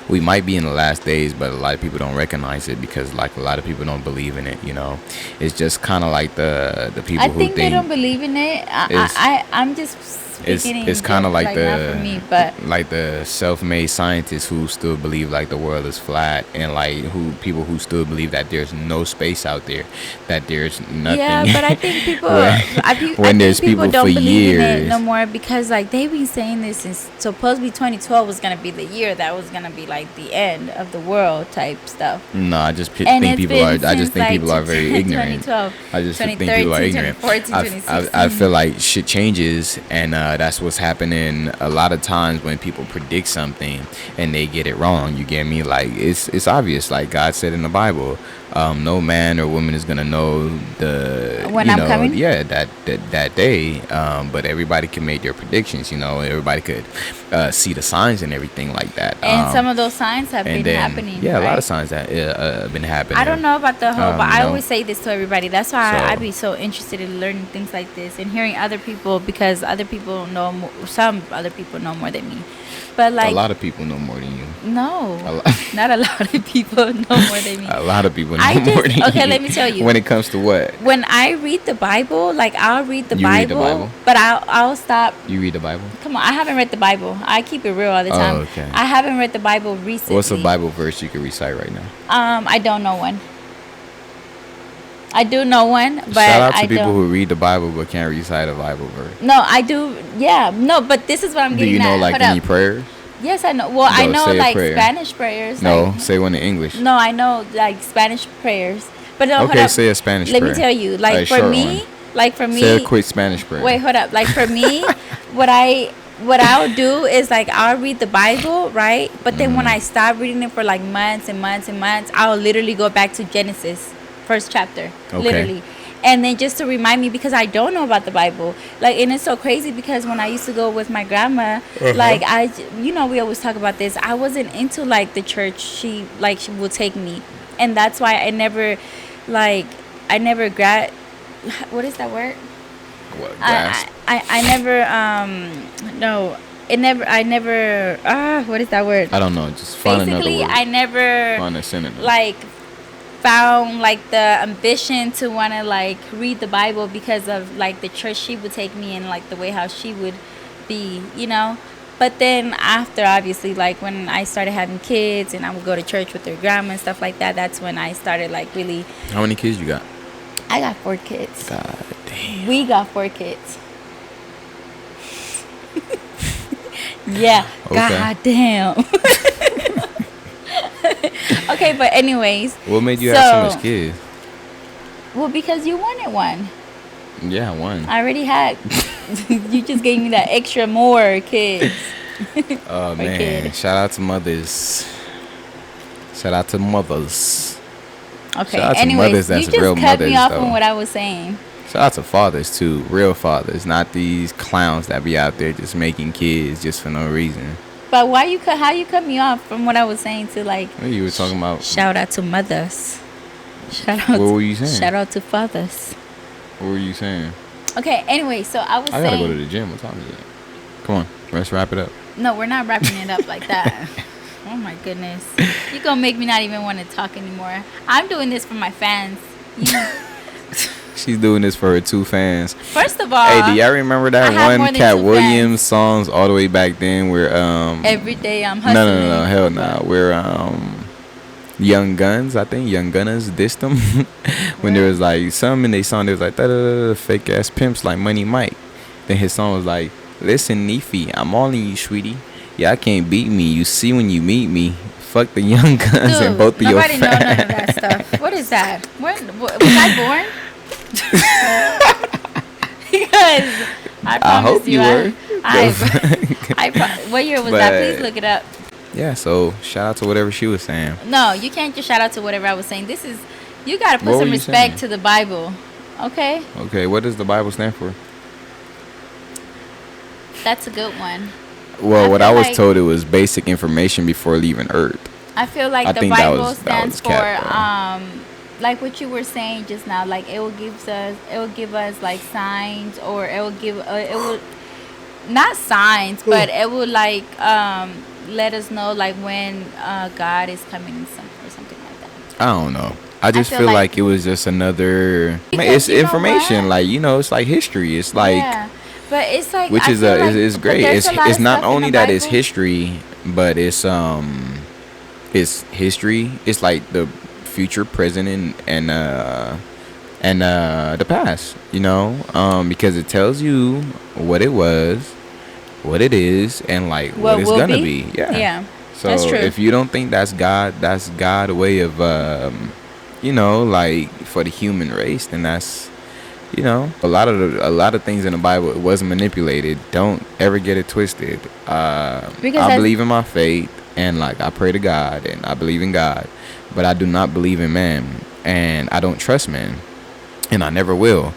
we might be in the last days, but a lot of people don't recognize it because like a lot of people don't believe in it, you know. It's just kind of like the people
I
who
think they don't believe in it. I'm just
it's kind of like
not for me, but
like the self-made scientists who still believe like the world is flat, and like people who still believe that there's no space out there, that there's nothing.
Yeah, but I think people
when there's people
don't
for
believe in
years
it no more because like they've been saying this since supposedly 2012 was gonna be the year that was gonna be like the end of the world type stuff.
No, I just think people are. I just think people are very ignorant.
2012,
I just think people are ignorant.
2014,
I feel like shit changes, and that's what's happening a lot of times when people predict something and they get it wrong. You get me? Like it's obvious. Like God said in the Bible, no man or woman is gonna know
when I'm coming.
Yeah, that day. But everybody can make their predictions. You know, everybody could see the signs and everything like that.
And some of those signs have been happening.
Yeah,
right?
a lot of signs that have been happening.
I don't know about the whole, but I
know.
always say this to everybody. That's why I'd be so interested in learning things like this and hearing other people, because other people know more, some other people know more than me. But like
a lot of people know more than you.
No, not a lot of people know more than me.
A lot of people know more than you.
Okay, let me tell you.
When it comes to what?
When I read the Bible, like I'll read the Bible,
read the Bible,
but I'll stop.
You read the Bible?
Come on, I haven't read the Bible. I keep it real all the time.
Oh, okay.
I haven't read the Bible recently.
What's a Bible verse you can recite right now?
I don't know one. I do know one, but
shout out to
I
people
don't.
who read the Bible but can't recite a Bible verse.
No, I do. Yeah, no, but this is what I'm getting at.
Do you know like
Hold
any
up.
prayers?
Yes, I know. Well, I
No,
know
say a
like
prayer.
Spanish prayers.
No,
like,
say one in English.
No, I know like Spanish prayers. But no, hold
Okay,
up.
say a Spanish
Let
prayer.
me tell you,
A
like for
short
me,
one. Say a quick Spanish prayer.
Wait, hold up. Like for me, what I'll do is like I'll read the Bible, right? But then when I stop reading it for like months and months and months, I'll literally go back to Genesis, first chapter, literally. And then just to remind me, because I don't know about the Bible, like, and it's so crazy because when I used to go with my grandma, like we always talk about this. I wasn't into like the church. She would take me, and that's why I never grad. What is that word?
What?
I never no. It never. I never. What is that word?
I don't know. Just find another
Basically,
word.
I never
Find a synonym.
like found like the ambition to want to like read the Bible because of like the church she would take me and like the way how she would be, you know. But then after, obviously, like when I started having kids and I would go to church with their grandma and stuff like that, that's when I started like really.
How many kids you got?
I got 4 kids.
God damn.
We got 4 kids. Yeah.
Okay.
God damn. Okay, but anyways.
What made you have so much kids?
Well, because you wanted one.
Yeah, one.
I already had. You just gave me that extra more kids.
Oh man!
Kid.
Shout out to mothers. Shout out to mothers.
Okay.
Shout out to
Anyways,
mothers that's
you just
real
cut
mothers,
me off
though.
on what I was saying.
Shout out to fathers too, real fathers, not these clowns that be out there just making kids just for no reason.
But how you cut me off from what I was saying to like?
What you were talking about?
Shout out to mothers. Shout out.
What were you saying?
Shout out to fathers.
What were you saying?
Okay. Anyway, so I was saying.
I gotta go to the gym. What time is it? Come on, let's wrap it up.
No, we're not wrapping it up like that. Oh my goodness. You're gonna make me not even want to talk anymore. I'm doing this for my fans.
She's doing this for her 2 fans.
First of all,
hey, do y'all remember that one Cat Williams songs all the way back then where
every day I'm hustling?
No, hell no. Where Young Guns, I think Young Gunners dissed them when there was like some in they song, they was like fake ass pimps like Money Mike. Then his son was like, "Listen, Nefi, I'm all in you, sweetie. Y'all can't beat me. You see when you meet me. Fuck the young guns and both
Dude,
of your
nobody know none of that
fat."
stuff. What is that? Was I born? Because I
I
promise
hope you were.
what year was
But
that? Please look it up.
yeah, so shout out to whatever she was saying.
No, you can't just shout out to whatever I was saying. You gotta put
What were
some
you
respect
saying?
to the Bible. Okay?
Okay, what does the Bible stand for?
That's a good one.
Well, what
feel
I was
like-
told, it was basic information before leaving Earth.
I feel like
I
the
think that
Bible
was
stands for
cap,
like what you were saying just now, like it will give us like signs, or it will not signs, but it will like let us know like when God is coming or something like that.
I don't know. I just
feel
feel
like-
like it was just another.
Because
It's
you know
information,
what?
like it's like history. It's like
Yeah. But it's like
which
I
is
feel like-
is
but
great.
there's a lot
It's
of
not
stuff in
only
the
that it's
Bible-
history, but it's history. It's like the future, present, and the past. Because it tells you what it was, what it is, and like what it's
will
gonna be.
Yeah.
So
That's true.
if you don't think that's God way of like for the human race, then that's a lot of things in the Bible, it wasn't manipulated. Don't ever get it twisted. I believe in my faith, and like I pray to God, and I believe in God, but I do not believe in man, and I don't trust men, and I never will.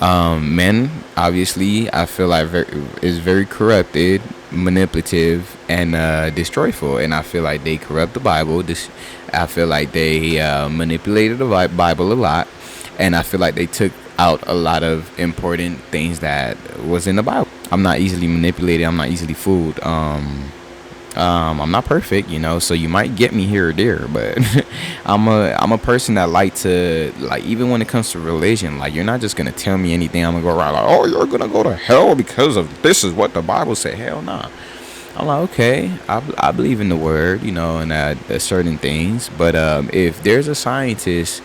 Men, obviously, I feel like is very corrupted, manipulative, and destroyful, and I feel like they corrupt the Bible. I feel like they manipulated the Bible a lot, and I feel like they took out a lot of important things that was in the Bible. I'm not easily manipulated. I'm not easily fooled. I'm not perfect, so you might get me here or there, but I'm a person that like to, like, even when it comes to religion, like, you're not just gonna tell me anything. I'm gonna go around like, oh, you're gonna go to hell because of this is what the Bible said. Hell nah. I'm like, okay, I believe in the word, and certain things, but if there's a scientist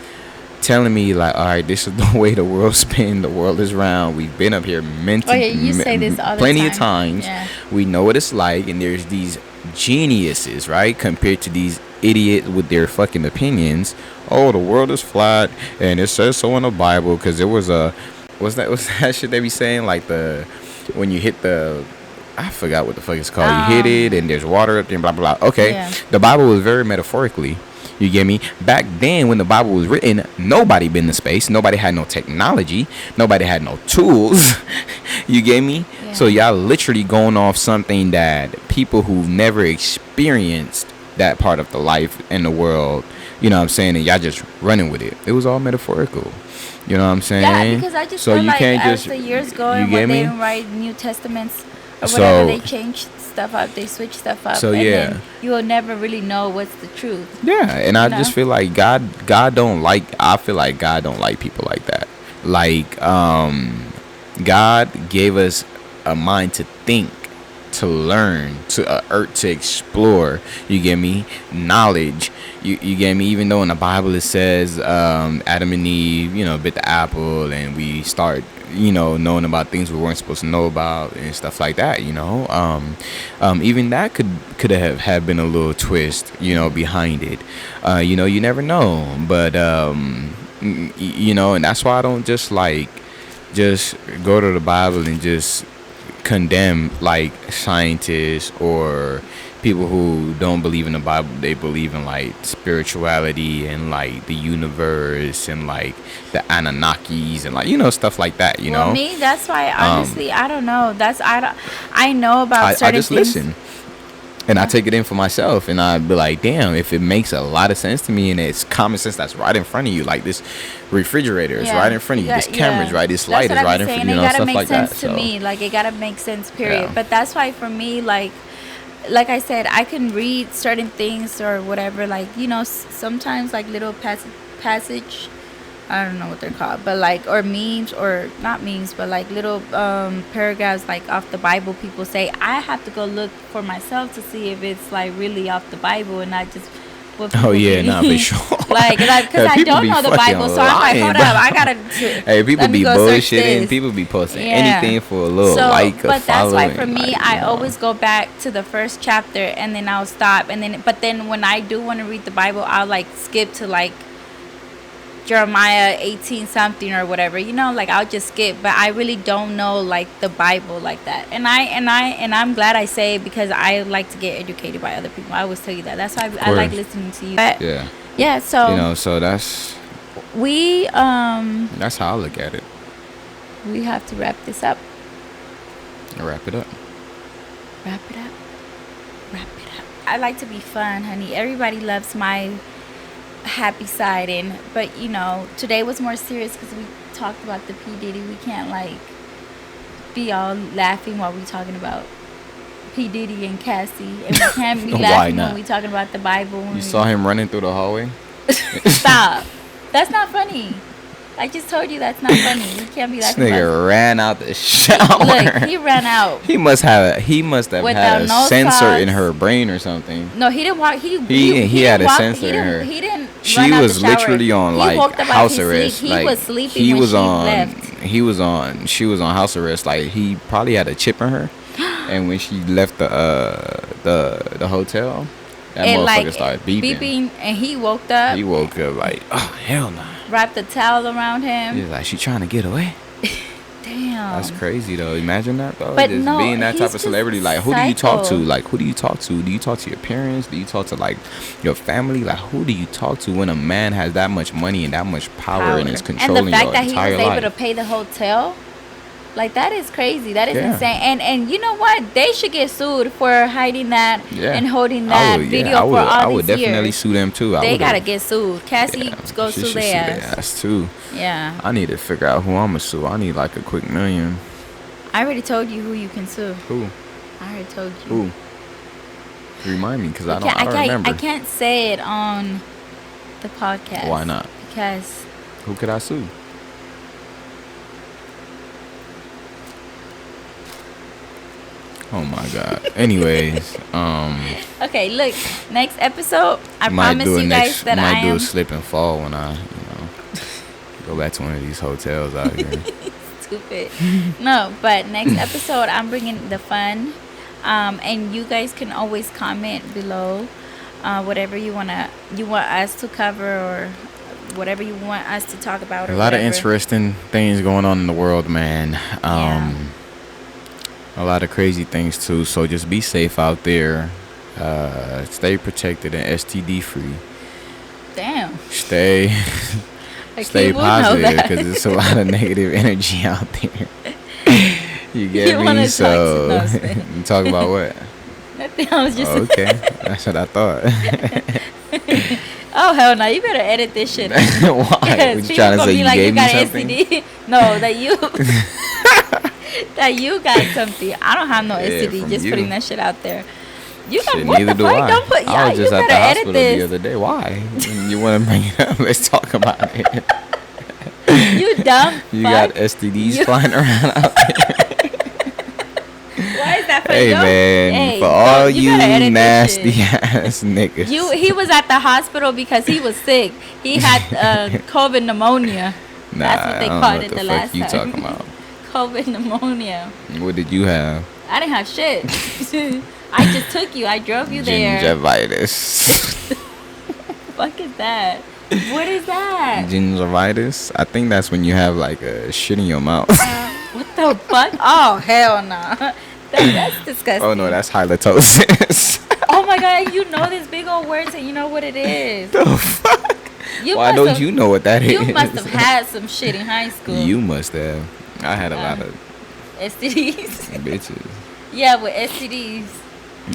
telling me like, all right, this is the way the world spins, the world is round, we've been up here
you say this all the
plenty
time.
of times,
Yeah.
we know what it's like, and there's these geniuses, right, compared to these idiots with their fucking opinions. Oh, the world is flat and it says so in the Bible, because there was what's that shit they be saying, like when you hit the, I forgot what the fuck it's called, you hit it and there's water up there and blah blah blah. Okay,
Yeah.
The Bible was very metaphorically. You get me? Back then, when the Bible was written, nobody been to space. Nobody had no technology. Nobody had no tools. You get me?
Yeah.
So y'all literally going off something that people who've never experienced that part of the life in the world, you know what I'm saying, and y'all just running with it. It was all metaphorical. You know what I'm saying?
Yeah, because I just
so
feel
you
like
can't
as
just,
the years go
you
and
get
when
me?
they write New Testaments or
So-
whatever, they change stuff up, they switch stuff up,
So,
and
yeah.
then you will never really know what's the truth.
Yeah, and I
You
just
know?
feel like God don't like, I feel like God don't like people like that. Like, God gave us a mind to think, to learn, to earth to explore. You get me? Knowledge. You get me? Even though in the Bible it says Adam and Eve, bit the apple, and we start, knowing about things we weren't supposed to know about and stuff like that. Even that could have been a little twist, behind it. You never know, but and that's why I don't just go to the Bible and just condemn like scientists or people who don't believe in the Bible. They believe in like spirituality and like the universe and like the Anunnakis and like stuff like that.
Well, me, that's why honestly I don't know. I know about certain
I just
things.
listen. And I take it in for myself, and I'd be like, damn, if it makes a lot of sense to me, and it's common sense that's right in front of you, like this refrigerator is right in front of you, this camera's right, this light is right in front of you,
It
stuff
gotta
like
make
that.
sense to me. Like, it gotta make sense, period.
Yeah.
But that's why for me, like I said, I can read certain things or whatever, like, sometimes like little passage, I don't know what they're called, but like, or memes, or not memes, but like little paragraphs like off the Bible people say. I have to go look for myself to see if it's like really off the Bible and not just what people
Oh yeah,
be
nah, for sure.
like because
Yeah,
I
people
don't
be
know the
fucking
Bible, so I'm like,
lying,
hold
bro.
up, I gotta
Hey, people
let me
be
go search
bullshitting.
this.
People be posting
Yeah.
anything for a little
So,
like, a
but that's why for
following,
me,
like,
I always go back to the first chapter and then I'll stop and then, but then when I do want to read the Bible, I'll like skip to like Jeremiah 18 something or whatever, you know, like I'll just skip, but I really don't know like the Bible like that. And I'm glad I say it because I like to get educated by other people. I always tell you that. That's why I like
course.
listening to you. But
Yeah,
yeah, so
you know, so that's
we
how I look at it.
we have to wrap this up.
Wrap it up.
Wrap it up. Wrap it up. I like to be fun, honey. Everybody loves my happy side, and but you know, today was more serious because we talked about the PDiddy. We can't like be all laughing while we talking about PDiddy and Cassie, and we can't be
Why
laughing
not?
when we talking about the Bible.
You saw him running through the hallway.
Stop. That's not funny. I just told you that's not funny. We can't be
This
laughing.
nigga ran out the shower.
Look, he ran out.
He must have
Without
had a
no
sensor in
socks.
her brain or something.
No, he didn't walk. He
had
didn't
a
walk,
sensor
he
in
didn't,
her.
He didn't.
She
run out
was
the shower.
literally on
He
like
woke up out
house
his
arrest.
sleep.
Like
He was sleeping
he
when
was
she
on.
left.
She was on house arrest. Like he probably had a chip in her, and when she left the hotel, that
And
motherfucker
like
started beeping.
and he woke up.
He woke up like, oh hell no.
Wrapped a towel around him.
He's like, she trying to get away.
Damn.
That's crazy though. Imagine that though.
But
just
no,
being that
he's
type of
just
celebrity. Like who do you talk to?
psycho.
Like who do you talk to? Do you talk to your parents? Do you talk to like your family? Like who do you talk to when a man has that much money and that much power and is
And
controlling
the fact
your
that he
entire
was able
life?
to pay the hotel, like that is crazy. That is
Yeah.
insane. And you know what? They should get sued for hiding that
Yeah.
and holding that video for all
I
these
would definitely
years.
sue them too.
They gotta get sued. Cassie,
Yeah,
go
she
sue
should
their ass.
ass too.
Yeah.
I need to figure out who I'm gonna sue. I need like a quick $1 million.
I already told you who you can sue.
Who?
I already told you.
Who? Remind me, because I
can't-
don't remember.
I can't say it on the podcast.
Why not?
Because
Who could I sue? Oh my God. Anyways,
okay, look, next episode, I
might
promise
do a
you guys that
might
I
do
am
a slip and fall when I, go back to one of these hotels out here.
stupid. No, but next episode, I'm bringing the fun, and you guys can always comment below, whatever you want us to cover or whatever you want us to talk about. Or
A lot of
whatever.
interesting things going on in the world, man.
Yeah.
A lot of crazy things too. So just be safe out there. Stay protected and STD free.
Damn.
Stay
I
stay
keep would know
positive
that.
because there's a lot of negative energy out there. You get
You
me?
wanna talk
So
to us.
you talk about what?
Nothing. I was just.
Okay, that's what I thought.
Oh hell no! You better edit this shit.
Why?
Because
What you
people
trying to
gonna
say?
be
You
like,
gave me
got an
something?
STD. No, that you that you got something. I don't have no
Yeah,
STD.
from
Just
you.
putting that shit out there. You got
Shit,
what
neither
the
do
fuck?
I.
Don't put.
I
Yeah,
was
you
just at
better
the
edit
hospital the
this.
other day. Why? You want to bring it up? Let's talk about it.
You dumb.
You
fuck.
got STDs flying around out there.
Why is that funny?
Hey
Don't-
man,
hey,
for all
don't-
you
better edit this
nasty
shit.
ass niggas.
He was at the hospital because he was sick. He had COVID pneumonia.
Nah,
That's what they
I don't
called
know
it
what
the
the
last
fuck you
time.
talking about.
COVID pneumonia.
What did you have?
I didn't have shit. I just took you. I drove you there.
Gingivitis.
Fuck is that? What is that?
Gingivitis? I think that's when you have like a shit in your mouth.
What the fuck? Oh hell no. That's disgusting.
Oh no, that's halitosis.
Oh my god, you know this big old words and you know what it is.
The fuck?
You
Why
must
don't
have-
you know what that is?
You must have had some shit in high school.
You must have. I had a lot of
STDs.
bitches.
Yeah, with STDs.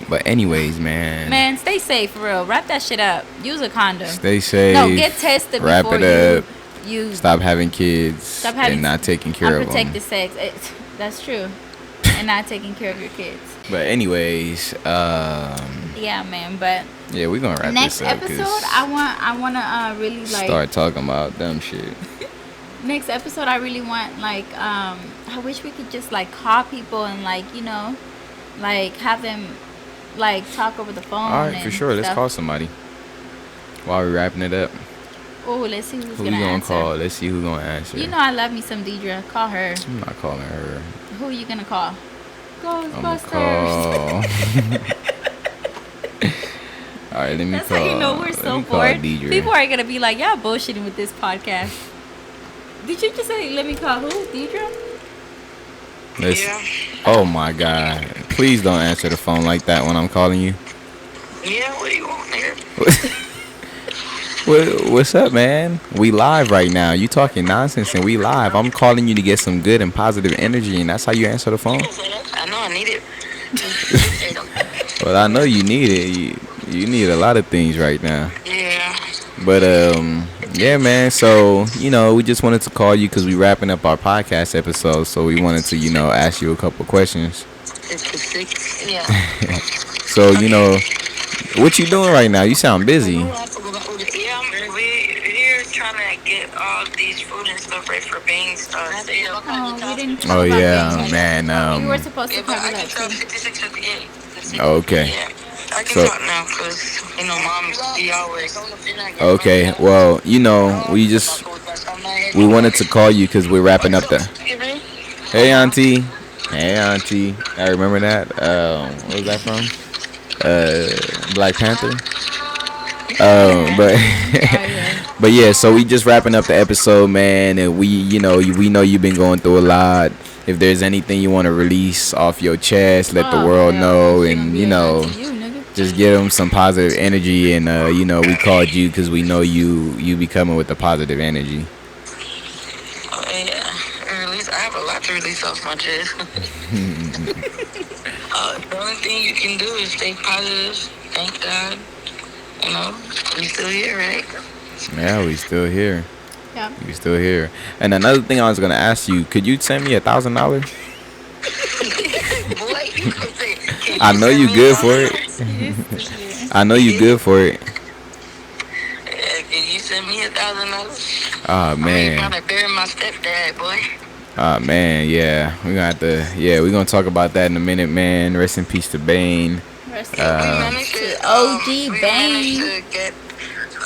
But anyways, man.
Man, stay safe for real. Wrap that shit up. Use a condom.
Stay safe.
No, get tested
Wrap
before
it up.
you
Stop having kids.
Stop having
and not taking care of them.
unprotected sex. That's true. And not taking care of your kids.
But anyways,
Yeah, man. But
yeah, we're gonna wrap
next
this up. 'Cause
episode, I wanna really like.
start talking about dumb shit.
Next episode, I really want like I wish we could just like call people and like like have them like talk over the phone.
All right,
and
for sure. Let's
stuff.
call somebody. While we wrapping it up,
Oh, let's see who's
who
gonna
you gonna
answer.
call? Let's see who's gonna answer.
You know I love me some Deidre. Call her.
I'm not calling her.
Who are you gonna call?
I'm gonna
Ghostbusters.
call. All right, let me
That's
call.
how you know we're so bored. People are gonna be like, "Y'all bullshitting with this podcast." Did you just say, "Let me call who? Deidre"?
Yeah.
Oh my God! Please don't answer the phone like that when I'm calling you.
Yeah, what do you want, nigga?
What's up, man? We live right now. You talking nonsense and we live. I'm calling you to get some good and positive energy, and that's how you answer the phone.
I know I need it.
Well, I know you need it. You need a lot of things right now.
Yeah.
But yeah, man. So we just wanted to call you because we wrapping up our podcast episode. So we wanted to ask you a couple questions.
Ep.6. Yeah.
So what you doing right now? You sound busy.
Yeah, we're here trying to get all these food and stuff ready for beans.
Oh, we didn't talk
Oh
about
yeah,
beans.
man.
We were supposed to
Yeah, but
cover
I can
that
tell
too.
56, 58.
Okay.
Yeah. I can
So-
talk now because, Mom, she always.
Okay. Well, we wanted to call you because we're wrapping up the. Hey, auntie. Hey, auntie. I remember that. What was that from? Black Panther. But but yeah, so we just wrapping up the episode, man, and we know you've been going through a lot. If there's anything you want to release off your chest, let the world know, and just give them some positive energy. And we called you because we know you be coming with the positive energy.
Oh, yeah. I have a lot to release off my chest. The only thing you can do is stay positive. Thank God. We still here, right?
Yeah, we still here.
Yeah.
We still here. And another thing I was gonna ask you, could you send me $1,000?
Boy, you could say,
I know you good for it. I know you good for it.
Can you send me $1,000?
Oh man.
I'm trying to bury my stepdad, boy.
Oh man, yeah. We're gonna talk about that in a minute, man. Rest in peace to Bane.
Rest
We managed to
OG
we
Bane.
managed to get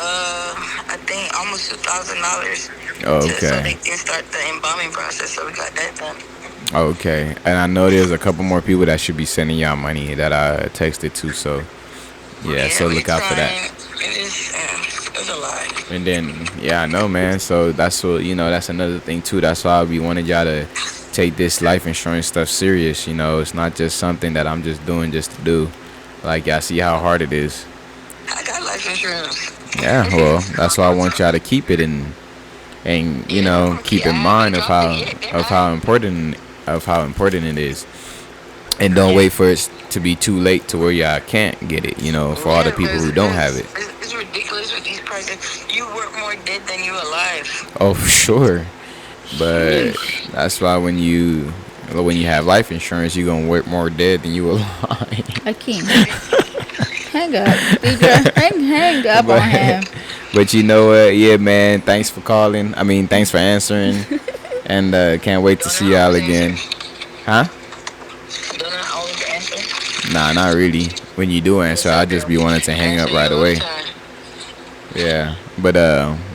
I think almost $2,000.
Oh,
So
okay.
they can start the embalming process. So we got that done.
Okay. And I know there's a couple more people that should be sending y'all money that I texted to, so yeah, so
we
look out for that.
It's a lie.
And then I know, man. So that's what that's another thing too. That's why we wanted y'all to take this life insurance stuff serious. It's not just something that I'm just doing just to do. Like y'all see how hard it is.
I got life insurance.
Yeah, well, that's why I want y'all to keep it and keep in mind of how important it is. And don't wait for it to be too late to where y'all can't get it, for all the people who don't have it.
It's ridiculous with these prices. You work more dead than you alive.
Oh, for sure. But that's why when you have life insurance, you're going to work more dead than you alive.
Akeem. Hang up. Deidre, hang up on him.
But you know what? Yeah, man. Thanks for calling. I mean, thanks for answering. And can't wait to see y'all again. Huh?
Don't I always answer?
Nah, not really. When you do answer, I just be wanting to hang up right away. Yeah. But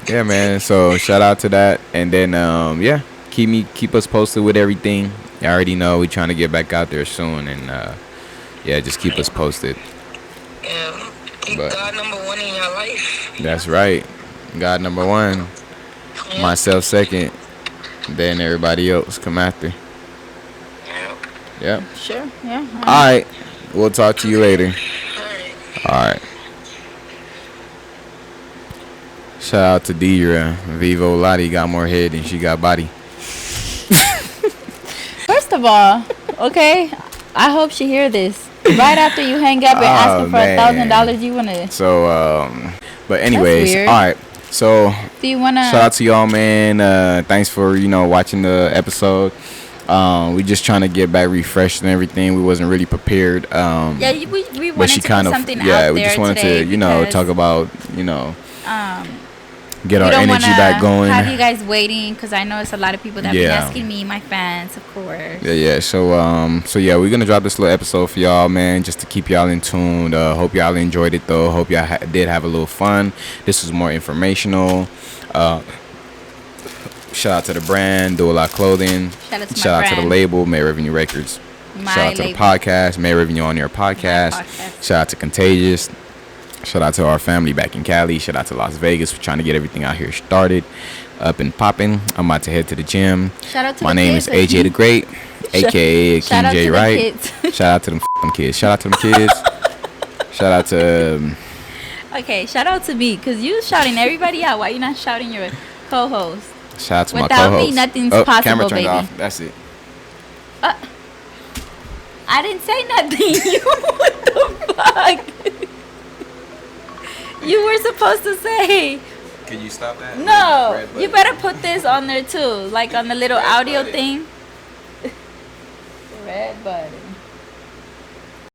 yeah, man. So shout out to that. And then keep us posted with everything. You already know we trying to get back out there soon, and just keep us posted.
Yeah. Keep
But-
God number one in your life.
That's right. God number one, myself second, then everybody else come after.
Yeah.
Yep.
Sure. Yeah.
All right. We'll talk to you later. All right. Shout out to Deidre. Vivo Lottie got more head than she got body.
First of all, okay, I hope she hear this. Right after you hang up and asking for $1,000, you wanna.
So, but anyways,
weird.
all right. So,
Do you wanna?
shout out to y'all, man. Thanks for watching the episode. We just trying to get back refreshed and everything. We wasn't really prepared.
Yeah, we
But
wanted
she
to
kind
put
of
something out
we
there
just wanted
today
to
because,
talk about Get
We
our
don't
energy
want
back
to
going.
have you guys waiting because I know it's a lot of people that have been
Yeah.
asking me, my fans, of course.
Yeah. So yeah, we're gonna drop this little episode for y'all, man, just to keep y'all in tune. Hope y'all enjoyed it though. Hope y'all did have a little fun. This was more informational. Shout out to the brand, Do a Lot Clothing.
Shout out to my
Shout out to the
brand.
label, May Revenue Records.
My
Shout out to
label.
the podcast, May Revenue on Your podcast.
podcast.
Shout out to Contagious. Shout out to our family back in Cali. Shout out to Las Vegas. We're trying to get everything out here started, up and popping. I'm about to head to the gym.
Shout out to
My
the
name
kids.
is AJ the Great, aka
Shout
King
out
J
to the
Wright.
kids.
Shout out to them f***ing kids. Shout out to them kids. Shout out to
Okay, shout out to me because you shouting everybody out. Why you not shouting your co-host?
shout out to my
Without me,
co-host.
nothing's
Camera
possible,
turned
baby.
off. That's it.
I didn't say nothing. You what the fuck? You were supposed to say.
Can you stop that?
No, you better put this on there too, like on the little audio thing. Red button.